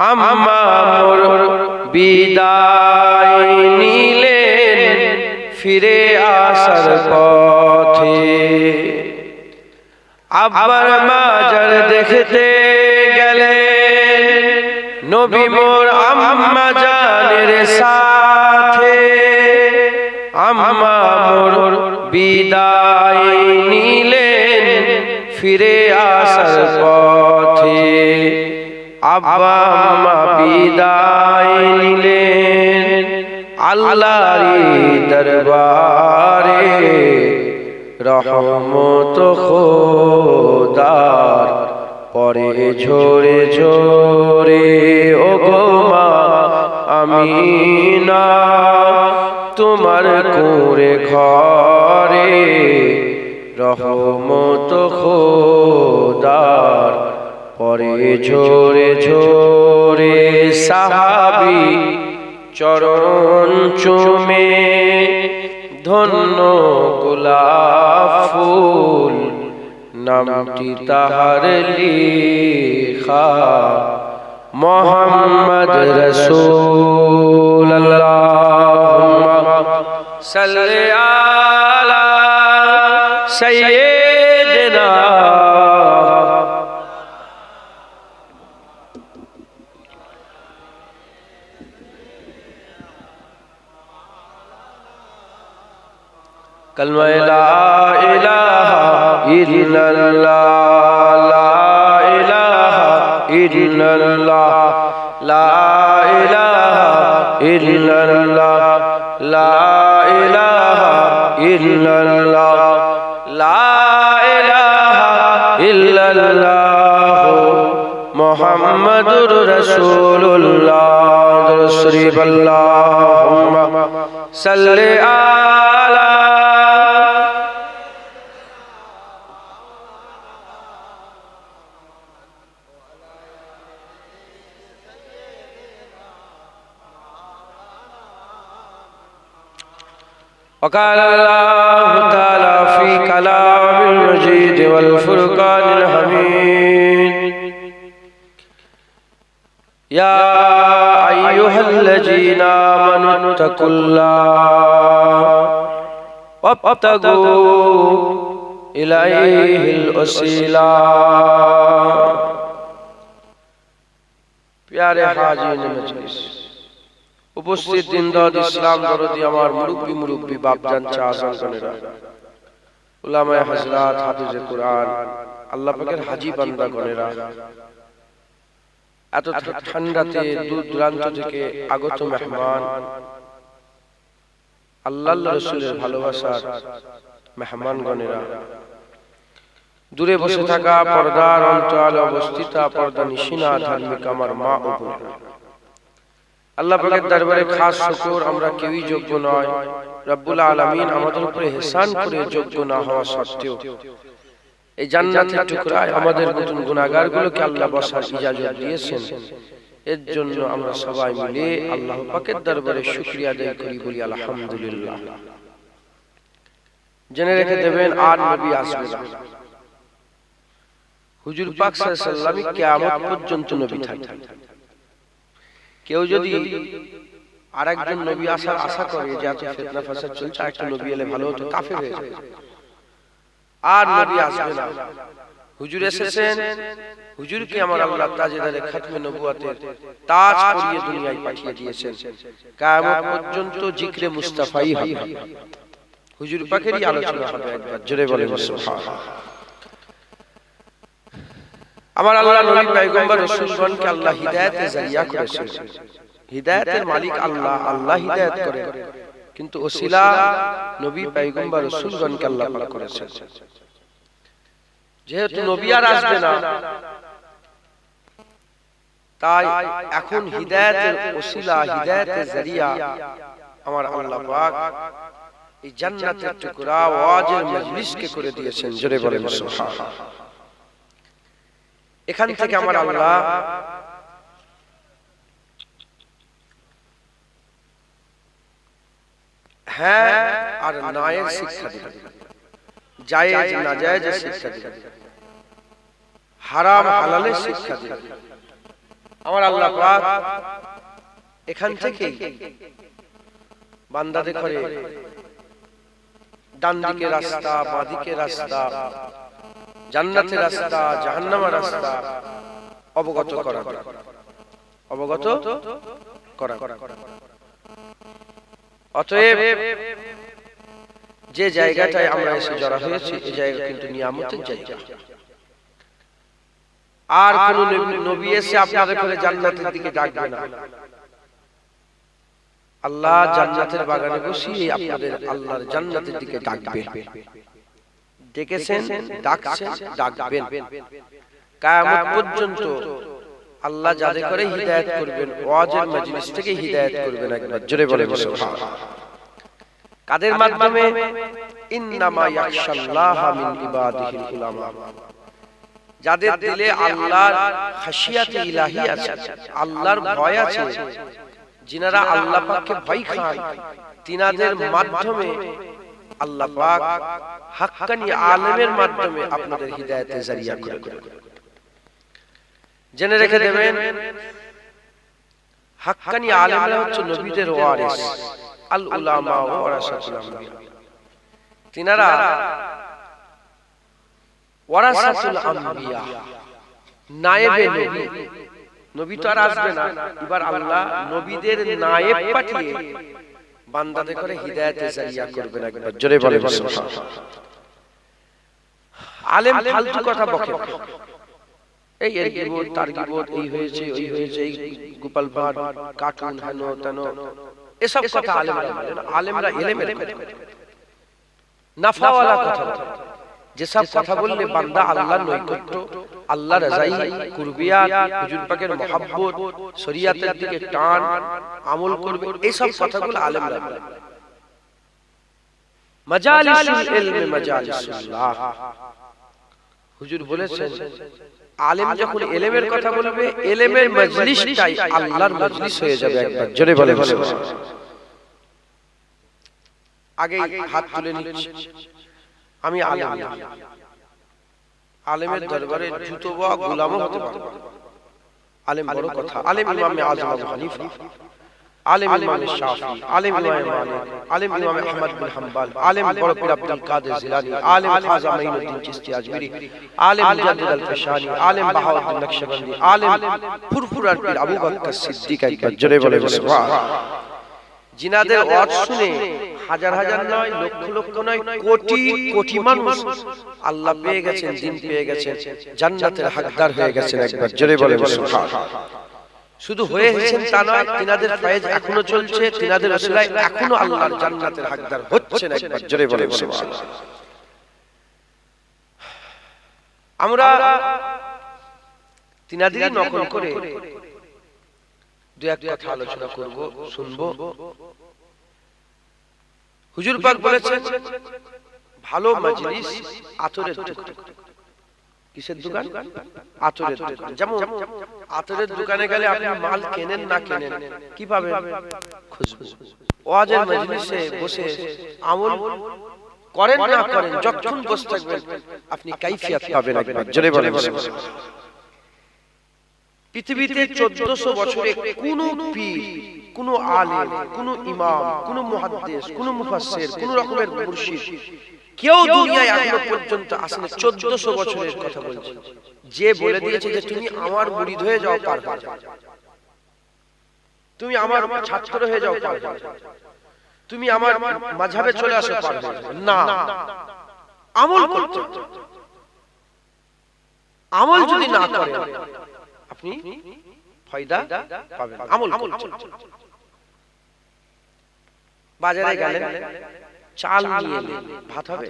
আম্মা মোর বিদায় নিলেন ফিরে আসার পথে। আব্বার মাজার দেখতে গেলেন নবী মোর আম্মা জানের সাথে। আম্মা মোর বিদায় নিলেন ফিরে আসার পথে। আব্বা আম্মা বিদায় নিলেন আল্লাহর দরবারে। রহমত খোদার পরে ঝরে ঝরে ও গো মা আমিনা তোমার কুঁড়ে ঘরে। রহমত খোদার পরে ঝরে ঝরে সাহাবী চরণ চুমে ধন্য গোলাপ ফুল নামটি তাহার লেখা মোহাম্মদ রাসূলুল্লাহ। আল্লাহুম্মা সাল্লি আলা সাইয়্যিদিনা कलमा ला इलाहा इल्लल्लाह ला इलाहा इल्लल्लाह ला इलाहा इल्लल्लाह ला इलाहा इल्लल्लाह ला इलाहा इल्लल्लाह मुहम्मदुर रसूलुल्लाह। शरीफ अल्लाहुम्मा सल्ली आला وقال الله تعالى في كلام المجيد والفرقان الحميد يا أيها الذين آمنوا اتقوا الله وابتغوا إليه الوسيلة। प्यारे हाजिर मजलिस, উপস্থিত দিনদার ইসলাম দরদি আমার মুরব্বী বাপজান চাচান গনেরা, উলামায়ে হযরত, হাফেজে কুরআন, আল্লাহ পাকের হাজী বান্দা গনেরা, এত ঠান্ডাতে দূর দূরান্ত থেকে আগত মেহমান, আল্লাহর রাসূলের ভালোবাসার মেহমান গনেরা, দূরে বসে থাকা পর্দার অন্তরালে অবস্থিত পর্দা নিশিনা ধার্মিক আমার মা ও বোনেরা, আল্লাহ পাকের দরবারে খাস শুকর, আমরা কেউই যোগ্য নয়। রব্বুল আলামিন আমাদের উপরে ইহসান করে যোগ্য না হওয়া সত্ত্বেও এই জান্নাতের টুকরায় আমাদের নতুন গুনাহগারগুলোকে আল্লাহ বসার ইজাজত দিয়েছেন। এর জন্য আমরা সবাই মিলে আল্লাহ পাকের দরবারে শুকরিয়া আদায় করি, বলি আলহামদুলিল্লাহ। জেনে রেখে দেবেন আর নবী আসবে না। হুজুর পাক সাল্লাল্লাহু আলাইহি ওয়াসাল্লাম কিয়ামত পর্যন্ত নবী থাকবেন। কেউ যদি আরেকজন নবী আসার আশা করে যে এত ফিতনা ফাসাদ চলছে, আরেকটা নবী এলে ভালো হতো, কাফের হয়ে যাবে। আর নবী আসবে না। হুজুর এসেছেন, হুজুরকে আমার আল্লাহ তাজদারে খাতমে নবুয়তের তাজ পরিয়ে দুনিয়ায় পাঠিয়ে দিয়েছেন। কিয়ামত পর্যন্ত জিকরে মুস্তাফাই হবে, হুজুর পাকেরই আলোচনা হবে। একবার জোরে বলেন সুবহানাল্লাহ। আমার আল্লাহ নবী পয়গম্বর রাসূলগণকে আল্লাহ হিদায়াতের জারিয়া করেছেন। হিদায়াতের মালিক আল্লাহ, আল্লাহ হিদায়াত করেন, কিন্তু ওসিলা নবী পয়গম্বর রাসূলগণকে আল্লাহ পাক করেছেন। যেহেতু নবী আর আসবে না, তাই এখন হিদায়াতের ওসিলা, হিদায়াতের জারিয়া আমার আল্লাহ পাক এই জান্নাতের টুকরা ওয়াজের মজলিসকে করে দিয়েছেন। জোরে বলেন সুবহানাল্লাহ। এখান থেকে আমার আল্লাহ হ্যাঁ আর না এর শিক্ষা দিবেন, জায়েজ নাজায়েজ শিক্ষা দিবেন, হারাম হালালের শিক্ষা দিলেন। আমার আল্লাহ পাক এখান থেকে বান্দাদের করে ডান দিকে রাস্তা, বাঁ দিকে রাস্তা, জান্নাতের রাস্তা, জাহান্নামের রাস্তা অবগত করা, অবগত করা। অতএব যে জায়গাটায় আমরা এসে জড়া হয়েছি এই জায়গা কিন্তু নিয়ামতের জায়গা। আর কোন নবী এসে আপনাদের করে জান্নাতের দিকে ডাকবে না। আল্লাহ জান্নাতের বাগানে বসিয়ে আপনাদের আল্লাহর জান্নাতের দিকে ডাকবে। ডেকেছেন, ডাকছেন, ডাকবেন। কিয়ামত পর্যন্ত আল্লাহ যাদের করে হিদায়াত করবেন, ওয়াজের মজলিস থেকে হিদায়াত করবেন। একবার জোরে বলে সুবহানাল্লাহ। কাদের মাধ্যমে? ইন্নামা ইয়াখশাল্লাহা মিন ইবাদিহিল উলামা। যাদের দিলে আল্লাহর খাশিয়াতে ইলাহি আছে, আল্লাহর ভয় আছে, যিনারা আল্লাহ পাককে ভয় খান, তিনাদের মাধ্যমে আল্লাহ পাক হাক্কানি আলেমের মাধ্যমে আপনাদের হিদায়াতের জারিয়া করে দেন। জেনে রেখে দেবেন, হাক্কানি আলেমরা হচ্ছে নবীদের ওয়ারিস, আল উলামা ওয়ারাসাতুল আম্বিয়া। তিনারা ওয়ারাসাতুল আম্বিয়া, নায়েবে নবী। নবী তো আর আসবে না, এবার আল্লাহ নবীদের নায়েব পাঠিয়ে বান্দাদের করে হিদায়াতের জারিয়া করবেন। একবার জোরে বলে সুবহানাল্লাহ। আলেম ফালতু কথা বকে, এই এর গিবত তার গিবত, এই হয়েছে ওই হয়েছে, এই গোপাল ভাঁড়, কার্টুন, হেন তেন, এসব কথা আলেমরা বলে না। আলেমরা ইলমের কথা, নাফাওয়ালা কথা বলে। যেসব কথা বললে বান্দা আল্লাহর নৈকট্য, আল্লাহর রাজাই, কুরবিয়াত, হুজুর পাকের মহব্বত, শরীয়তের দিকে টান, আমল করবে, এই সব কথাগুলো আলেমরা বলে। মাজালিসুল ইলমি মাজালিসুল্লাহ। হুজুর বলেছেন, আলেম যখন ইলমের কথা বলবে, ইলমের মজলিসটাই আল্লাহর মজলিস হয়ে যাবে। একবার জোরে বলে সুবহানাল্লাহ। আগে হাত তুলে নিচ্ছি, আমি আলেম না। আলেমের দরবারে জুতো বা গোলামও হতে পারে। আলেম বড় কথা। আলেম ইমাম আযম আবু হানিফা, আলেম ইমাম শাফি, আলেম ইমাম মালিক, আলেম ইমাম আহমদ বিন হাম্বল, আলেম বড় পীর আব্দুল কাদের জিলানী, আলেম খাজা মাইনুদ্দিন চিশতি আজমিরি, আলেম মুজাদ্দিদ আল ফিশানি, আলেম বাহাউদ্দিন নকশবন্দি, আলেম ফুরফুরার পীর আবু বকর সিদ্দিক। একবার জোরে বলে সুবহানাল্লাহ। জিনাদের ওয়াজ শুনে হাজার হাজার নয়, লক্ষ লক্ষ নয়, কোটি কোটি মানুষ আল্লাহ পেয়ে গেছেন, দিন পেয়ে গেছেন, জান্নাতের হকদার হয়ে গেছেন। একবার জোরে বলে সুবহানাল্লাহ। শুধু হয়ে গেছেন তা নয়, তিনাদের ফয়েজ এখনো চলছে, তিনাদের ওসিলায় এখনো আল্লাহর জান্নাতের হকদার হচ্ছেন। একবার জোরে বলে সুবহানাল্লাহ। আমরা তিনাদেরই নকল করে দু এক কথা আলোচনা করব, শুনবো। হুজুর পাক বলেছেন, ভালো মজলিস আতরের দোকান। কিসের দোকান? আতরের দোকান। যেমন আতরের দোকানে গেলে আপনি মাল কেনেন না কেনেন, কি পাবেন? খুশবু। ওয়াজের মজলিসে বসে আমল করেন না করেন, যতক্ষণ বসে থাকবেন আপনি কাইফিয়াত পাবেন। একবার জোরে বলেন সুবহানাল্লাহ। পৃথিবীতে 1400 বছরে কোন পীর, কোন আলেম, কোন ইমাম, কোন মুহাদ্দিস, কোন মুফাসসির, কোন রকমের মুর্শিদ কেউ দুনিয়ায় এখনো পর্যন্ত আসেনি। 1400 বছরের কথা বলছি, যে বলে দিয়েছে যে তুমি আমার মুরিদ হয়ে যাও, পার হয়ে যাও, তুমি আমার ছাত্র হয়ে যাও, পার হয়ে যাও, তুমি আমার মাযহাবে চলে আসো, পার হয়ে যাও। না, আমল করতে। আমল যদি না করেন আপনি ফায়দা পাবেন। আমল করতে। বাজারে গেলেন, চাল নিয়ে এলেন, ভাত হবে,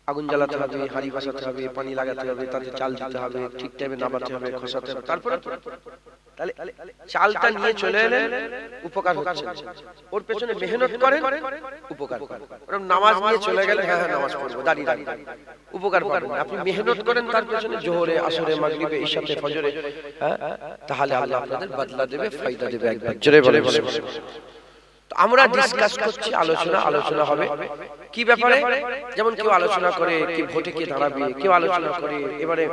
আগুন জ্বালাতে হবে, হাঁড়ি বসাতে হবে, পানি লাগাতে হবে, তাতে চাল দিতে হবে, ঠিক টাইমে নামাতে হবে, খসাতে হবে, তারপরে তাহলে চালটা নিয়ে চলে এলেন, উপকার হচ্ছে। ওর পেছনে মেহনত করেন, উপকার পাবেন। ওরকম নামাজ নিয়ে চলে গেলেন, হ্যাঁ হ্যাঁ নামাজ পড়বো, দাঁড়িয়ে দাঁড়িয়ে, উপকার পাবেন। আপনি মেহনত করেন তার পেছনে, জোহরে, আসরে, মাগরিবে, ইশাতে, ফজরে, হ্যাঁ, তাহলে আল্লাহ আপনাদের বদলা দেবে, ফায়দা দেবে। একবার জোরে বলে আমরা ডিসকাস করছি, আলোচনা হবে কি ব্যাপারে, যেমন কেউ আলোচনা করে কি ভোটে কে দাঁড়াবে, কেউ আলোচনা করে এবারে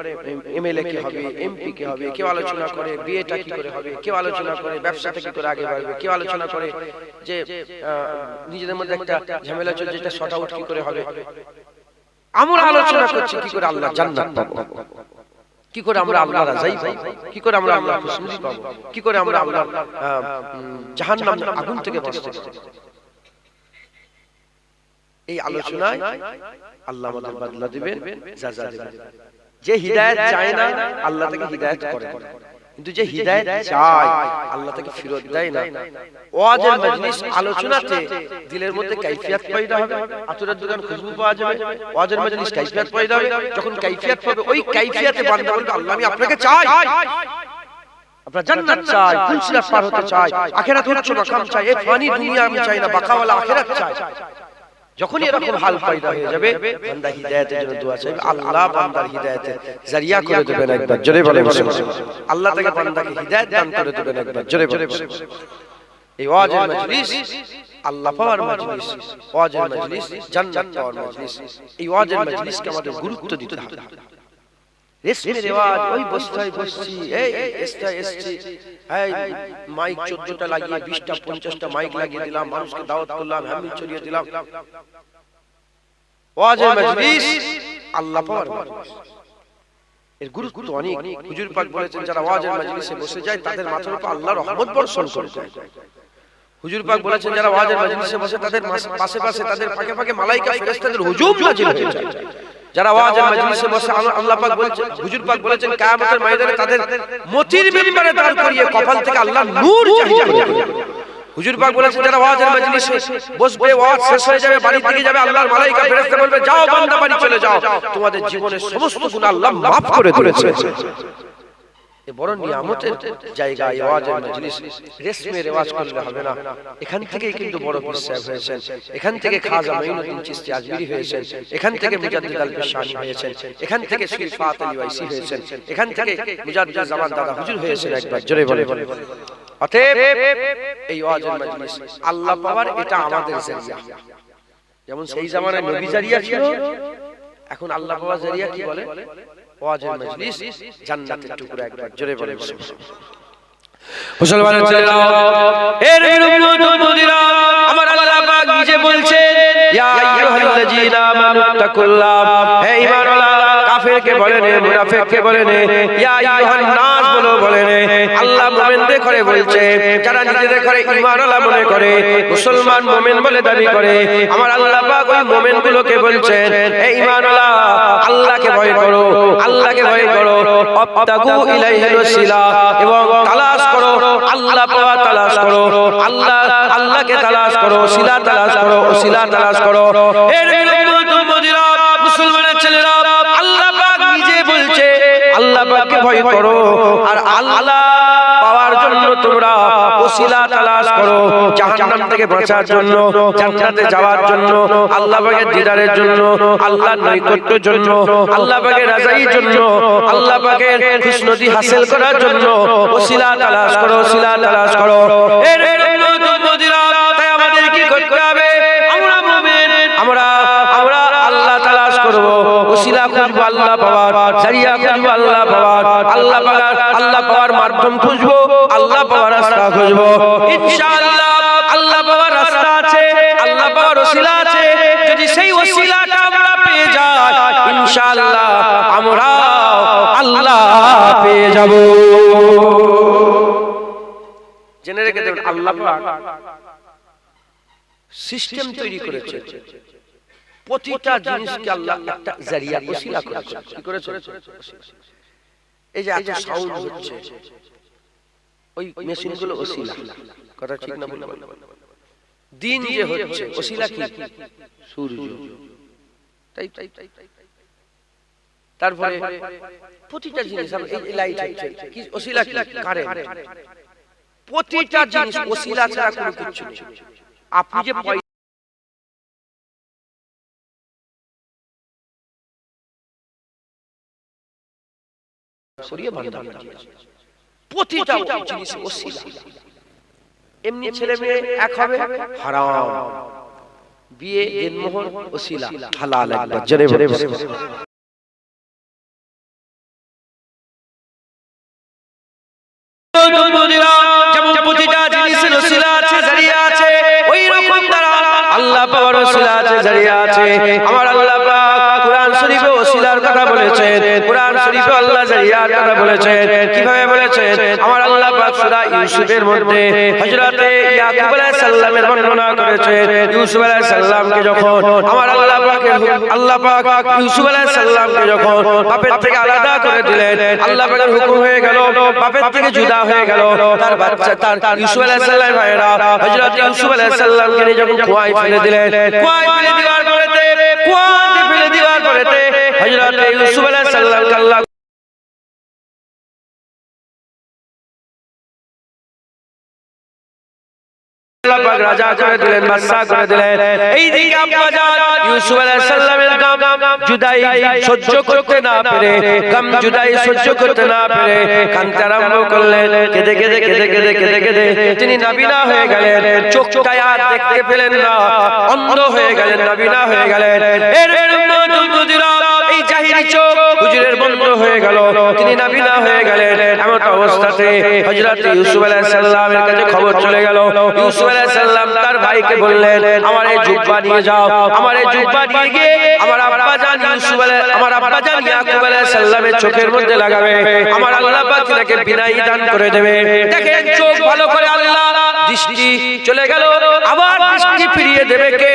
এমএলএ কে হবে, এমপি কে হবে, কেউ আলোচনা করে বিয়েটা কি করে হবে, কেউ আলোচনা করে ব্যবসাটা কি করে আগে বাড়বে, কেউ আলোচনা করে যে নিজেদের মধ্যে একটা ঝামেলা চলছে যেটা শর্ট আউট কি করে হবে। আমরা আলোচনা করছি কি করে আল্লাহ জান্নাত পাবো, কি করে আমরা আল্লাহর রাজাই পাবো, কি করে আমরা আল্লাহর খুশি পাবো, কি করে আমরা আল্লাহর জাহান্নামের আগুন থেকে বাঁচতে পারবো। এই আলোচনায় আল্লাহ আমাদের বদলা দিবেন, জাযা দিবেন। যে হিদায়াত চায় না আল্লাহ তাকে হিদায়াত করে, কিন্তু যে হিদায়াত চায় আল্লাহ তাকে ফিরত দেয় না। ওয়াজের মজলিস আলোচনাতে দিলের মধ্যে কাইফিয়াত পয়দা হবে, আতরের দোকান খুশবু পাওয়া যাবে। ওয়াজের মজলিস কাইফিয়াত পয়দা হবে, যখন কাইফিয়াত হবে ওই কাইফিয়াতে বান্দা বলবে আল্লাহ আমি আপনাকে চাই, আপনার জান্নাত চাই, ফুলসিরাত পার হতে চাই, আখিরাত উচ্চ মাকাম চাই, এই ফানি দুনিয়া আমি চাই না, বাকাওয়ালা আখিরাত চাই। যখনই এরকম হাল পয়দা হয়ে যাবে বান্দা হিদায়াতের জন্য দোয়া চাইবে, আল্লাহ বান্দার হিদায়াতের জারিয়া করে দেবেন। একবার জোরে বলেন আল্লাহ তাকে বান্দাকে হিদায়াত দান করে দেবেন। একবার জোরে বলেন। এই ওয়াজের মজলিস আল্লাহ পাওয়ার মজলিস, ওয়াজের মজলিস জান্নাত পাওয়ার মজলিস। এই ওয়াজের মজলিসকে আমাদের গুরুত্ব দিতে হবে। রেশমে রেওয়াজ ওই বস্তায় বসছি, এই এসটায় এসছি, এই মাইক 14টা লাগিয়ে 20টা 50টা মাইক লাগিয়ে দিলাম, মানুষকে দাওয়াত করলাম, হামিদ ছড়িয়ে দিলাম। ওয়াজের মজলিস আল্লাহ পাওয়ার মজলিস, এর গুরুত্ব অনেক। হুজুর পাক বলেছেন যারা ওয়াজের মজলিসে বসে যায় তাদের মাথার উপর আল্লাহর রহমত বর্ষণ করে যায়। হুজুর পাক বলেছেন যারা ওয়াজের মজলিসে বসে তাদের পাশে পাশে তাদের ফাঁকে ফাঁকে মালায়েকা ফেরেশতাদের হুজুম নাজিল হয়ে যায়। যারা ওয়াজের মজলিসে বসে আল্লাহ পাক বলেছেন, হুজুর পাক বলেছেন কিয়ামতের ময়দানে তাদের মতির মিম্বরে দাঁড় করিয়ে কপাল থেকে আল্লাহ নূর জারি করে দেবেন। হুজুর পাক বলেছেন যারা ওয়াজের মজলিসে বসবে, ওয়াজ শেষ হয়ে যাবে, বাড়ি থেকে যাবে, আল্লাহর মালায়েকা ফেরেশতা বলবে যাও বান্দা বাড়ি চলে যাও, তোমাদের জীবনের সমস্ত গুনাহ আল্লাহ maaf করে দিয়েছে। এ বড় নিয়ামতের জায়গা এই ওয়াজের মজলিস। রেশমে রেওয়াজ করলে হবে না। এখান থেকেই কিন্তু বড় পীর সাহেব হয়েছেন, এখান থেকে খাজা মাইনুদ্দিন চিশতি আজমিরি হয়েছেন, এখান থেকে মুজাদ্দিদ আল পেশানি হয়েছেন, এখান থেকে শ্রী ফাত আলী ওয়াইসি হয়েছেন, এখান থেকে মুজাদ্দিদ জামান দাদা হুজুর হয়েছেন। একবার জোরে বলে। অতএব এই ওয়াজের মজলিস আল্লাহ পাওয়ার এটা আমাদের জারিয়া। যেমন সেই জামানায় নবী জারিয়া ছিল, এখন আল্লাহ পাওয়ার জারিয়া কি বলে? ওয়াজের মজলিস জান্নাতের টুকরা। একবার জোরে বলে মুসলমানের ছেলেরা, এর উম্মত মুদিরা, আমার আল্লাহ পাক নিজে বলছেন ইয়া আইয়ুহাল্লাযীনা আমানুত্তাকুল্লাহ, হে ঈমানওয়ালা, কাফেরকে বলে নে, মুনাফিককে বলে নে, ইয়া আইয়ুহান নাস বলো বলে নে। আল্লাহ মুমিনদের করে বলছে, যারা নিজেদের করে ঈমানওয়ালা মনে করে, মুসলমান মুমিন বলে দাবি করে, আমার আল্লাহ পাক ওই মুমিনগুলোকে বলছেন হে ঈমানওয়ালা, আল্লাহকে ভয় করো, আল্লাহকে ভয় করো, আবতাগু ইলাইহিল ওয়াসিলা, এবং তালাশ করো, আল্লাহ পাওয়া তালাশ করো, আল্লাহকে তালাশ করো, ওসিলা তালাশ করো, ওসিলা তালাশ করো। এর মুমিনরা, মুসলমানের ছেলেরা, আল্লাহ পাক নিজে বলছে আল্লাহ পাককে ভয় করো, আর আল্লাহ পাওয়ার জন্য তোমরা ওসিলা তালাশ করো, জাহান্নাম থেকে বাঁচার জন্য, জান্নাতে যাওয়ার জন্য, আল্লাহ পাকের দিদারের জন্য, আল্লাহর নৈকট্যের জন্য, আল্লাহ পাকের রাজাইর জন্য, আল্লাহ পাকের খুশনদি হাসিল করার জন্য ওসিলা তালাশ করো, ওসিলা তালাশ করো। এর মুমিনরা, তাই আমাদের কি করতে হবে? আমরা মুমিন, আমরা আল্লাহ তালাশ করব, ওসিলা খুঁজবো আল্লাহ পাওয়ার, জারিয়া খুঁজবো আল্লাহ পাওয়ার, আল্লাহ পাওয়ার মাধ্যম খুঁজবো, আল্লাহ পাওয়ার রাস্তা খুঁজবো। ইনশাআল্লাহ আল্লাহ পাওয়ার রাস্তা আছে, আল্লাহ পাওয়ার ওসিলা আছে। যদি সেই ওসিলাটা আমরা পেয়ে যাই, ইনশাআল্লাহ আমরা আল্লাহ পেয়ে যাব। জেনে রেখে দেবেন আল্লাহ পাক সিস্টেম তৈরি করেছে, প্রতিটা জিনিসকে আল্লাহ একটা জারিয়া ওসিলা করেছে। কি করেছে? এই যে এত সাউন্ড হচ্ছে, ওই মেশিনগুলো ওসিলা। কথা ঠিক না? বললাম দিন যে হচ্ছে ওসিলা কি? সূর্য। তাই তারপরে প্রতিটা জিনিস, এই লাইট হচ্ছে কি? ওসিলা কি? কারেন্ট। প্রতিটা জিনিস ওসিলা ছাড়া কোনো কিছু নেই। আপনি যে সরিয়ে বাঁধা, প্রতিটা জিনিস ওসিলা। এমনি ছেলে মেয়ে এক হবে হারাম, বিয়ে দিনমোহর ওসিলা হালাল। একবার জোরে বলে যেমন প্রতিটা জিনিসের ওসিলা আছে, জারিয়া আছে, ওই রকম তারা আল্লাহ পাওয়ার ওসিলা আছে, জারিয়া আছে। আমার আল্লাহ পাক কুরআন শরীফে ওসিলার কথা বলেছেন, কুরআন শরীফে আল্লাহ জারিয়ার কথা বলেছেন। কিভাবে বলেছেন? আমার আল্লাহ পাক সূরা ইউসুফের মধ্যে হযরতে ইয়াকুব আলাইহিস সালামের বর্ণনা করেছেন। ইউসুফ আলাইহিস সালামকে যখন আমার আল্লাহ পাক ইউসুফ আলাইহিস সালামকে যখন বাপের থেকে আলাদা করে দিলেন, আল্লাহ পাকের হুকুম হয়ে গেল, বাপের থেকে জুদা হয়ে গেল। তার বাচ্চা তার ইউসুফ আলাইহিস সালামের ভাইরা হযরত ইউসুফ আলাইহিস সালামকে নিয়ে যখন কুয়ায় ফেলে দিলেন, কুয়ায় ফেলে দেওয়ার পরেতে কুয়াতে ফেলে দেওয়ার পরেতে হযরত ইউসুফ আলাইহিস সালামকে আল্লাহ রাজা করে দিলেন, বাদশা করে দিলেন। এইদিকে আব্বাজান ইউসুফ আলাইহিস সালামের জুদাই সহ্য করতে না পেরে, গম জুদাই সহ্য করতে না পেরে কাঁদতে আরম্ভ করলেন। কেঁদে কেঁদে কেঁদে কেঁদে কেঁদে কেঁদে তিনি নাবিনা হয়ে গেলেন, চোখটা আর দেখতে পেলেন না, অন্ধ হয়ে গেলেন, নাবিনা হয়ে গেলেন। এর জন্য এই জাহিরি চোখ হুজুরের বন্ধ হয়ে গেল, তিনি নাবিনা হয়ে গেলেন। এমন অবস্থাতে হযরত ইউসুফ আলাইহিস সালামের কাছে খবর চলে গেল। ইউসুফ আলাইহিস সালাম তার ভাইকে বললেন, আমার এই জুব্বা নিয়ে যাও, আমার এই জুব্বা নিয়ে গিয়ে আমার আব্বাজান ইয়াকুব আলাইহিস সালামের চোখের মধ্যে লাগাবে, আমার আল্লাহ পাক তাকে বিনাই দান করে দেবে। দেখেন চোখ ভালো করে আল্লাহ দৃষ্টি চলে গেল, আবার দৃষ্টি ফিরিয়ে দেবে কে?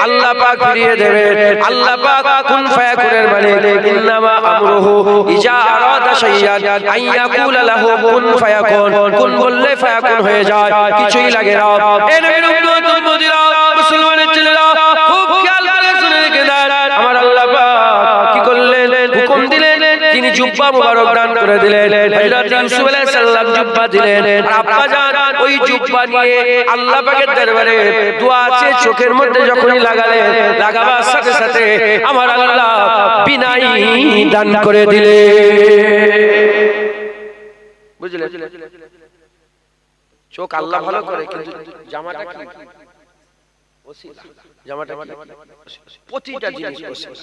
আল্লাহ পাক ফিরিয়ে দেবে। আল্লাহ পাক কুন ফায়াকুনের মালিক। ইন্নামা আমরুহু ইজা আরাদা শাইআন আন ইয়াকুলা লাহু কুন ফায়াকুন। কুন বললে ফায়াকুন হয়ে যায়, কিছুই লাগে না। এই নবীর উম্মত মুদিরা মুসলমানের ছেলেরা খুব খেয়াল করে শুনে রেখে দেন। আমার আল্লাহ পাক কি করলেন? হুকুম দিলেন, তিনি জুব্বা মুবারক দান করে দিলেন। হযরত ইউসুফ আলাইহিস সালাম জুব্বা দিলেন, আর আব্বাজান ওই জুব্বা নিয়ে আল্লাহ পাকের দরবারে দোয়া আছে, চোখের মধ্যে যখনই লাগালেন, লাগাবার সাথে সাথে আমার আল্লাহ বিনাই দান করে দিলেন। বুঝলেন? চোখ আল্লাহ ভালো করে, কিন্তু জামাটা কি? ওসিলা। জামাটা কি? প্রতিটা জিনিস ওসিলা।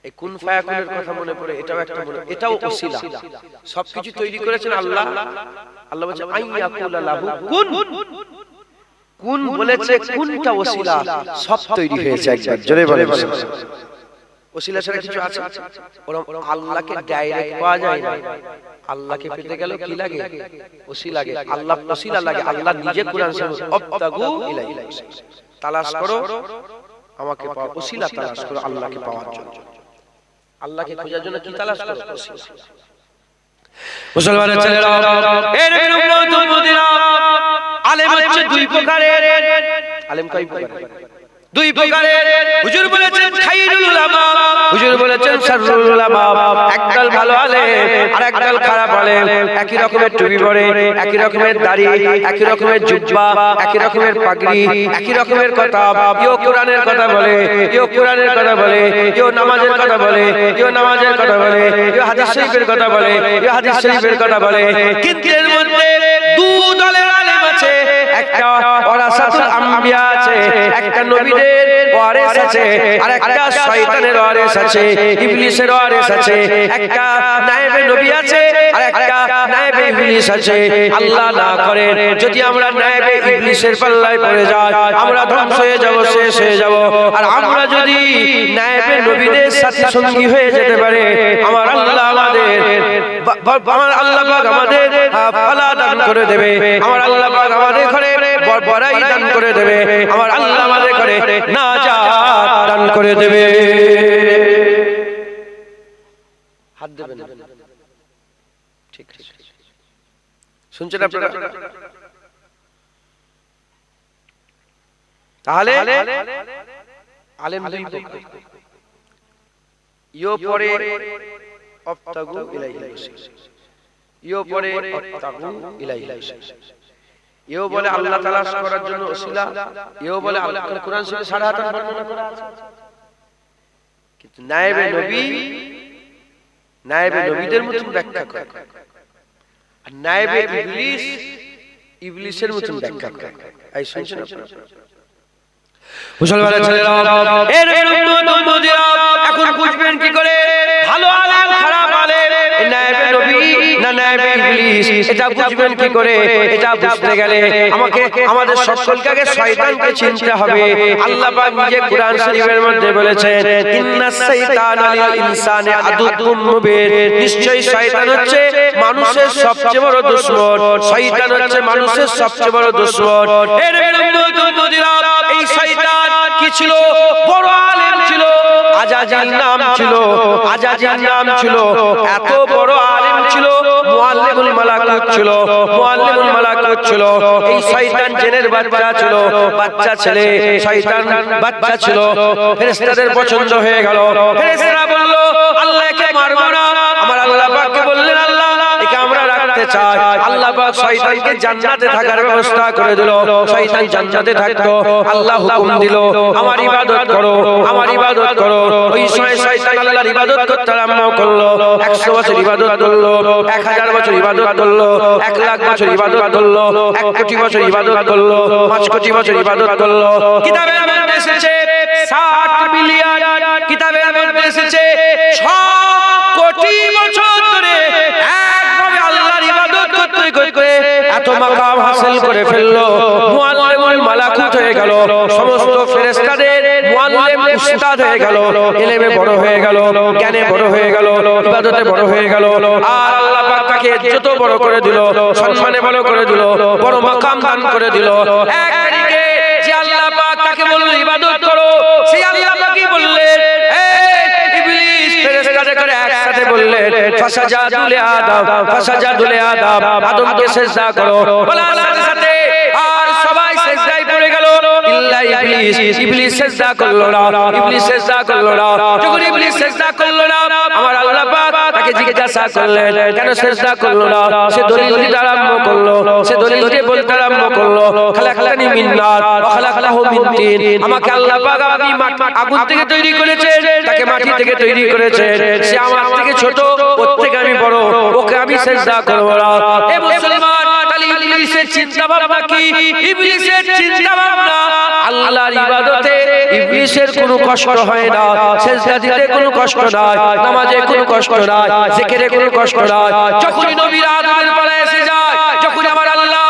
এই কুন ফায়াকুনের কথা মনে পড়ে, এটাও একটা মনে, এটাও ওসিলা। সবকিছু তৈরি করেছেন আল্লাহ। আল্লাহ বলেছে আইয়াকুলা লাহু কুন। কুন বলেছে, কুনটা ওসিলা, সব তৈরি হয়েছে। একবার জোরে বলে ওসিলা ছাড়া কিছু আছে? আল্লাহকে ডাইরেক্ট পাওয়া যায় না। আল্লাহকে পেতে গেল কি লাগে? ওসিলা লাগে। আল্লাহ ওসিলা লাগে। আল্লাহ নিজে কুরআন শরীফে আবতাগু ইলাইহি, তালাশ করো আমাকে পাও। ওসিলা তালাশ করো আল্লাহকে পাওয়ার জন্য। আল্লাহকে খোঁজার জন্য কি তালাশ করো? ওসিলা। মুসলমানের ছেলেরা, এর উম্মত মুদিরা, আলেম হচ্ছে দুই প্রকারের। আলেম কয় প্রকারের? দুই প্রকারের। হুজুর বলেছেন খায়রুল উলামা, হুজুর বলেছেন শাররুল উলামা। একদল ভালো আলেম আর একদল খারাপ আলেম। একই রকমের টুপি পরে, একই রকমের দাড়ি, একই রকমের জুব্বা, একই রকমের পাগড়ি, একই রকমের কথা। ইও কোরআনের কথা বলে, ইও কোরআনের কথা বলে, ইও নামাজের কথা বলে, ইও নামাজের কথা বলে, ইও হাদিস শরীফের কথা বলে, ইও হাদিস শরীফের কথা বলে। কিন্তু এর মধ্যে দুই দলের আলেম আছে। একটা ওয়ারাসাতুল আম্বিয়া আছে, একটা নবীদের ওয়ারিস আছে, আর একটা শয়তানের ওয়ারিস আছে, ইবলিসের ওয়ারিস আছে। একটা নায়েবে নবী আছে, আর একটা নায়েবে ইবলিস আছে। আল্লাহ না করে যদি আমরা নায়েবে ইবলিসের পাল্লায় পড়ে যাই, আমরা ধ্বংস হয়ে যাব, শেষ হয়ে যাব। আর আমরা যদি নায়েবে নবীদের সাথে সঙ্গী হয়ে যেতে পারে, আমার আল্লাহ আমাদের ফালা দান করে দেবে, আমার আল্লাহ পাক আমাদের ঘরে বড়াই দান করে দেবে, আমার আল্লাহ আমাদের ঘরে নাজাত দান করে দেবে। হাত দেবেন, ঠিক ঠিক শুনছেন আপনারা? তাহলে আলেম দুই প্রকার। ইও পরে আবতাগু ইলাইহি, ইও পরে আবতাগু ইলাইহি। ইও বলে আল্লাহ তালাশ করার জন্য ওসিলা, ইও বলে আল্লাহ কোরআন শরীফে সারাহাত বর্ণনা করা আছে। কিন্তু নায়েবে নবী, নায়েবে নবীদের মতো ব্যাখ্যা করে। আর নায়েবে ইবলিস ইবলিসের মতন ব্যাখ্যা করে। এই শুনছেন আপনারা? মুসলমানের ছেলেরা, এর উম্মতিরা এখন বুঝবেন কি করে ভালো আলেম খারাপ আলেম, নায়েবে নবী না নায়েবে ইবলিস, এটা বুঝবেন কি করে? এটা বুঝতে গেলে আমাদের সকলকে আগে শয়তানকে চিনতে হবে। আল্লাহ পাক নিজে কুরআন শরীফের মধ্যে বলেছেন, ইন্নাস শাইতানা লিল ইনসানি আদুউম মুবিন, নিশ্চয়ই শয়তান হচ্ছে মানুষের সবচেয়ে বড় দুশমন। শয়তান হচ্ছে মানুষের সবচেয়ে বড় দুশমন। এর উম্মতিরা, এই শয়তান কি ছিল? বড় আলেম ছিল, আজাজিল নাম ছিল, আজাজিল নাম ছিল, এত বড় আলেম ছিল, মুআল্লিমুল মালাকুত ছিল, মুআল্লিমুল মালাকুত ছিল। এই শয়তান জিনের বাচ্চা ছিল, বাচ্চা ছেলে, শয়তান বাচ্চা ছিল। ফেরেশতাদের পছন্দ হয়ে গেল। ফেরেশতারা বলল, আল্লাহ একে মারবো না। আমার আল্লাহ পাককে বললেন, আল্লাহ একে আমরা রাখতে চাই। আল্লাহ পাক শয়তানকে জান্নাতে থাকার ব্যবস্থা করে দিল। শয়তান জান্নাতে থাকতো। আল্লাহ হুকুম দিল, আমার ইবাদত করো, আমার ইবাদত করো। ওই সময় শয়তান আল্লাহর ইবাদত করতে আরম্ভ করলো। 100 বছর ইবাদত করলো, 1000 বছর ইবাদত করলো, 1 লাখ বছর ইবাদত করলো, 1 কোটি বছর ইবাদত করলো, 5 কোটি বছর ইবাদত করলো। কিতাবের মধ্যে এসেছে 60 বিলিয়ন, কিতাবের মধ্যে এসেছে 6 কোটি বছর ধরে একভাবে আল্লাহর ইবাদত করতে করতে এত মাকাম হাসিল করে ফেললো। মুআল্লিমুল মালাকুত হয়ে গেল। সমস্ত ফেরেশতাদের মুআল্লিম উস্তাদ হয়ে গেল। ইলমে বড় হয়ে গেল, জ্ঞানে বড় হয়ে গেল, ইবাদতে বড় হয়ে গেল। আর আল্লাহ পাক তাকে ইজ্জত বড় করে দিল, সম্মানে বড় করে দিল, বড় মাকাম দান করে দিল। একদিকে যে আল্লাহ পাক তাকে বললেন ইবাদত করো, সেই আল্লাহ পাকই বললেন, ইবলিস ফেরেশতাদের করে একসাথে বললেন, ফাসাজাদু লি আদম, ফাসাজাদু লি আদম, আদমকে সিজদা করো। বলার সাথে সাথে আর সবাই সিজদায় পড়ে গেল, ইল্লা ইবলিস। ইবলিস সিজদা করলো না, ইবলিস সিজদা করলো না। যখন ইবলিস সিজদা করলো না, আমার আল্লাহ পাক তাকে জিজ্ঞাসা করলেন, কেন সিজদা করলো না? সে দলিল দিতে আরম্ভ করলো, সে দলিল দিয়ে বলতে আরম্ভ করলো, খালাকতানি মিন নার ওয়া খালাকতাহু মিন তিন। আমাকে আল্লাহ পাক আপনি আগুন থেকে তৈরি করেছেন, তাকে মাটি থেকে তৈরি করেছেন। সে আমার থেকে ছোট, ওর থেকে আমি বড়, ওকে আমি সিজদা করব না। এ মুসলমান, তাহলে ইবলিসের চিন্তা ভাবনা কি? ইবলিসের চিন্তা ভাবনা আল্লাহর ইবাদতে ইবলিসের কোনো কষ্ট হয় না, সিজদা দিতে কোনো কষ্ট নাই, নামাজে কোনো কষ্ট নাই, জিকিরে কোনো কষ্ট নাই। যখন নবীর আদমের পালায় এসে যায়, যখন আমার আল্লাহ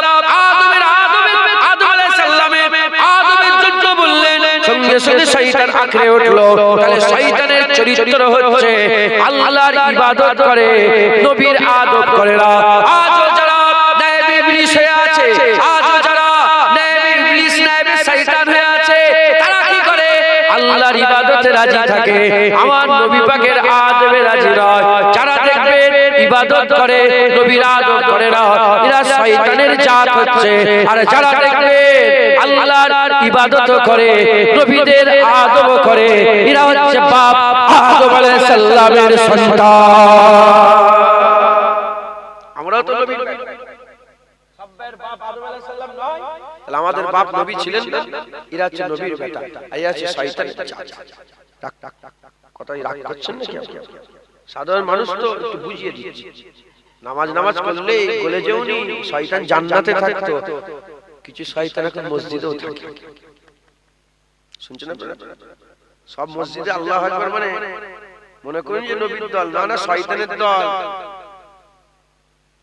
আদম আলাইহিস সালামের আদমের জন্য বললেন, সঙ্গে সঙ্গে শয়তান আঁকড়ে উঠলো। তাহলে শয়তানের চরিত্র হচ্ছে আল্লাহর ইবাদত করে, নবীর আদব করে না। আজও যারা নায়েবে ইবলিস হয়ে আছে, আজও যারা নায়েবে ইবলিস নায়েবে শয়তান হয়ে আছে, তারা কি করে? আল্লাহর ইবাদতে রাজি থাকে, আমার নবী পাকের আদবে রাজি নয়। যারা দেখবেন ইবাদত করে, নবীর আদব করে না, এরা শয়তানের জাত হচ্ছে। আর যারা দেখবেন আল্লাহর ইবাদত করে, নবীদের আদব করে, এরা হচ্ছে বাপ আদম আলাইহিস সালামের সন্তান। আমরাও তো নবী, সবের বাপ আদম আলাইহিস সালাম নয়? তাহলে আমাদের বাপ নবী ছিলেন না? এরা হচ্ছে নবীর বেটা, আর এরা হচ্ছে শয়তানের জাত। টাক টাক টাক কথাই রাগ করছেন নাকি আপনি? সাধারণ মানুষ তো একটু বুঝিয়ে দিচ্ছি। নামাজ করলে গলে যেওনি, শয়তান জান্নাতে থাকতো। কিছু শয়তান এখন মসজিদেও থাকে। শুনছেন আপনারা? সব মসজিদে আল্লাহু আকবার মানে মনে করেন যে নবীর দল, না না, শয়তানের দল।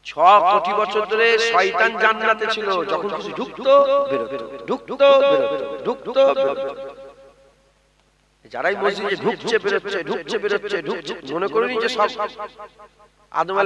6 কোটি বছর ধরে শয়তান জান্নাতে ছিল। যখন কিছু ঢুকতো বেরোতো, ঢুকতো বেরোতো, ঢুকতো বেরোতো। যারাই মসজিদে ঢুকছে বেরোচ্ছে, ঢুকছে বেরোচ্ছে, ঢুকছে, মনে করেন যে সব আদম